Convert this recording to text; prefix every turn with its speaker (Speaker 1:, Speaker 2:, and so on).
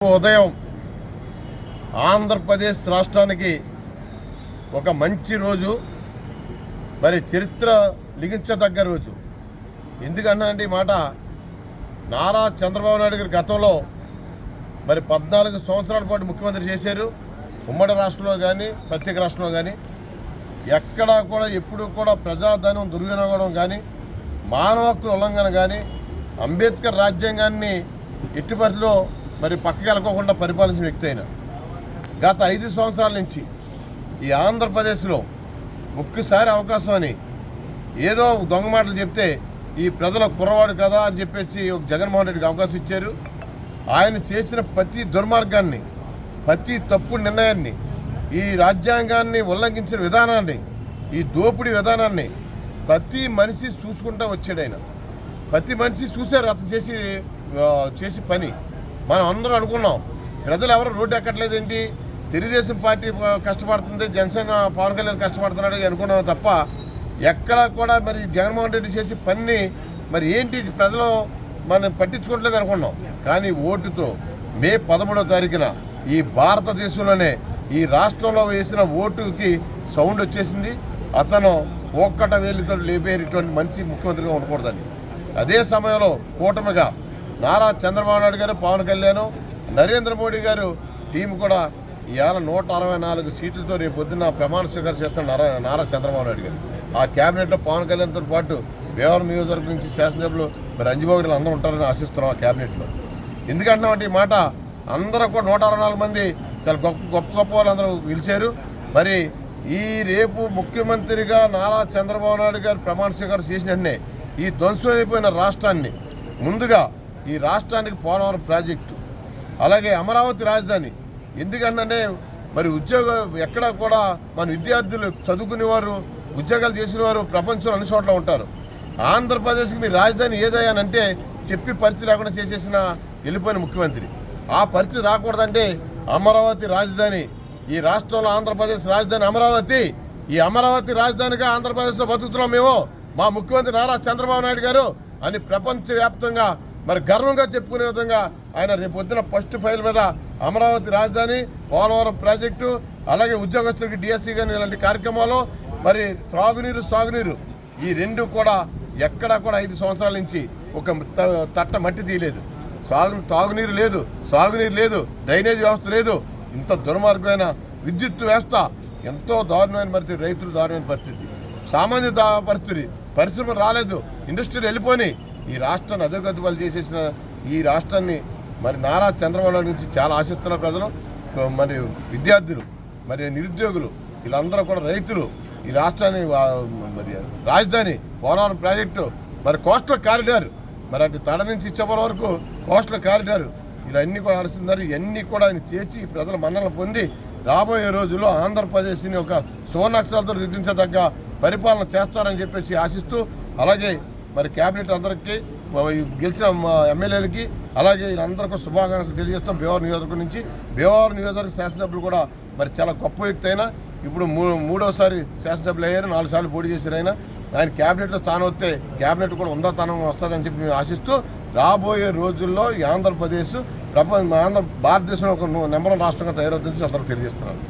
Speaker 1: ఉదయం ఆంధ్రప్రదేశ్ రాష్ట్రానికి ఒక మంచి రోజు, మరి చరిత్ర లిఖించదగ్గ రోజు. ఎందుకన్నానంటే ఈ మాట, నారా చంద్రబాబు నాయుడు గారి గతంలో మరి 14 సంవత్సరాల పాటు ముఖ్యమంత్రి చేశారు. ఉమ్మడి రాష్ట్రంలో కానీ ప్రత్యేక రాష్ట్రంలో కానీ ఎక్కడా కూడా ఎప్పుడు కూడా ప్రజాధనం దుర్వినియోగం కానీ, మానవ హక్కుల ఉల్లంఘన కానీ, అంబేద్కర్ రాజ్యాంగాన్ని ఎట్టి పరిధిలో మరి పక్కకి వెళ్ళకోకుండా పరిపాలించిన వ్యక్తి అయిన గత 5 సంవత్సరాల నుంచి ఈ ఆంధ్రప్రదేశ్లో ఒక్కసారి అవకాశం అని ఏదో దొంగ మాటలు చెప్తే ఈ ప్రజల కుర్రవాడు కదా అని చెప్పేసి ఒక జగన్మోహన్ రెడ్డికి అవకాశం ఇచ్చారు. ఆయన చేసిన ప్రతి దుర్మార్గాన్ని, ప్రతి తప్పుడు నిర్ణయాన్ని, ఈ రాజ్యాంగాన్ని ఉల్లంఘించిన విధానాన్ని, ఈ దోపిడీ విధానాన్ని ప్రతి మనిషి చూసుకుంటూ వచ్చాడు. ఆయన ప్రతి మనిషి చూశారు అతను చేసి పని. మనం అందరూ అనుకున్నాం, ప్రజలు ఎవరు రోడ్డు ఎక్కట్లేదేంటి, తెలుగుదేశం పార్టీ కష్టపడుతుంది, జనసేన పవన్ కళ్యాణ్ కష్టపడుతున్నాడు అనుకున్నాం తప్ప ఎక్కడా కూడా మరి జగన్మోహన్ రెడ్డి చేసి పని మరి ఏంటి ప్రజలు మనం పట్టించుకోవట్లేదు అనుకున్నాం. కానీ ఓటుతో మే 13వ తారీఖున ఈ భారతదేశంలోనే ఈ రాష్ట్రంలో వేసిన ఓటుకి సౌండ్ వచ్చేసింది. అతను ఒక్కట వేలితో లేపేటువంటి మనిషి ముఖ్యమంత్రిగా ఉండకూడదని. అదే సమయంలో కూటమిగా నారా చంద్రబాబు నాయుడు గారు, పవన్ కళ్యాణ్, నరేంద్ర మోడీ గారు టీం కూడా ఇవాళ 164 సీట్లతో రేపు పొద్దున్న ప్రమాణ స్వీకారం చేస్తున్న నారా చంద్రబాబు నాయుడు గారు. ఆ క్యాబినెట్లో పవన్ కళ్యాణ్తో పాటు భీమవరం నియోజకవర్గం నుంచి శాసనసభ్యులు మరి అంజబాబులు అందరూ ఉంటారని ఆశిస్తున్నాం ఆ క్యాబినెట్లో. ఎందుకంటున్నామంటే ఈ మాట, అందరూ కూడా 164 మంది చాలా గొప్ప వాళ్ళందరూ పిలిచారు. మరి ఈ రేపు ముఖ్యమంత్రిగా నారా చంద్రబాబు నాయుడు గారు ప్రమాణ స్వీకారం చేసిన వెంటనే ఈ ధ్వంసం అయిపోయిన రాష్ట్రాన్ని, ముందుగా ఈ రాష్ట్రానికి పోలవరం ప్రాజెక్టు, అలాగే అమరావతి రాజధాని. ఎందుకంటే మరి ఉద్యోగం ఎక్కడ కూడా మన విద్యార్థులు చదువుకునేవారు, ఉద్యోగాలు చేసినవారు ప్రపంచంలో అన్ని చోట్ల ఉంటారు. ఆంధ్రప్రదేశ్కి మీ రాజధాని ఏదయ్యానంటే చెప్పి పరిస్థితి లేకుండా చేసేసిన వెళ్ళిపోయిన ముఖ్యమంత్రి. ఆ పరిస్థితి రాకూడదంటే అమరావతి రాజధాని, ఈ రాష్ట్రంలో ఆంధ్రప్రదేశ్ రాజధాని అమరావతి. ఈ అమరావతి రాజధానిగా ఆంధ్రప్రదేశ్లో బతుకుతున్నాం మేము, మా ముఖ్యమంత్రి నారా చంద్రబాబు నాయుడు గారు అని ప్రపంచవ్యాప్తంగా మరి గర్వంగా చెప్పుకునే విధంగా ఆయన రేపు పొద్దున ఫస్ట్ ఫైల్ మీద అమరావతి రాజధాని, పోలవరం ప్రాజెక్టు, అలాగే ఉద్యోగస్తులకి డిఎస్సీ కానీ ఇలాంటి కార్యక్రమాలు, మరి త్రాగునీరు, సాగునీరు, ఈ రెండు కూడా ఎక్కడా కూడా 5 సంవత్సరాల నుంచి ఒక తట్ట మట్టి తీయలేదు. తాగునీరు లేదు, సాగునీరు లేదు, డ్రైనేజ్ వ్యవస్థ లేదు. ఇంత దుర్మార్గమైన విద్యుత్ వ్యవస్థ, ఎంతో దారుణమైన పరిస్థితి, రైతులు దారుణమైన పరిస్థితి, సామాన్య పరిస్థితి, పరిశ్రమలు రాలేదు, ఇండస్ట్రీలు వెళ్ళిపోయి ఈ రాష్ట్రాన్ని అధోగతిపాలు చేసేసిన ఈ రాష్ట్రాన్ని మరి నారా చంద్రబాబు నాయుడు నుంచి చాలా ఆశిస్తున్న ప్రజలు, మరి విద్యార్థులు, మరి నిరుద్యోగులు, వీళ్ళందరూ కూడా రైతులు, ఈ రాష్ట్రాన్ని మరి రాజధాని, పోలవరం ప్రాజెక్టు, మరి కోస్టల్ కారిడార్, మరి అటు తడ నుంచి ఇచ్చేవరం వరకు కోస్టల్ కారిడార్, ఇవన్నీ కూడా ఆలోచిస్తున్నారు. ఇవన్నీ కూడా ఆయన చేసి ప్రజల మన్ననలు పొంది రాబోయే రోజుల్లో ఆంధ్రప్రదేశ్ని ఒక సువర్ణాక్షరాలతో దిద్దించదగ్గ పరిపాలన చేస్తారని చెప్పేసి ఆశిస్తూ, అలాగే మరి క్యాబినెట్ అందరికీ, గెలిచిన ఎమ్మెల్యేలకి, అలాగే వీళ్ళందరికీ శుభాకాంక్షలు తెలియజేస్తాం. భీమవరం నియోజకవర్గం నుంచి భీమవరం నియోజకవర్గ శాసనసభ్యులు కూడా మరి చాలా గొప్ప వ్యక్తి అయినా, ఇప్పుడు మూడోసారి శాసనసభ్యులు అయ్యారు, 4 సార్లు పోటీ చేశారు. ఆయన క్యాబినెట్లో స్థానం వస్తే క్యాబినెట్ కూడా ఉందాతనం వస్తుందని చెప్పి మేము ఆశిస్తూ, రాబోయే రోజుల్లో ఈ ఆంధ్రప్రదేశ్ భారతదేశంలో ఒక నెంబర్ 1 రాష్ట్రంగా తయారవుతుందని అందరూ తెలియజేస్తున్నారు.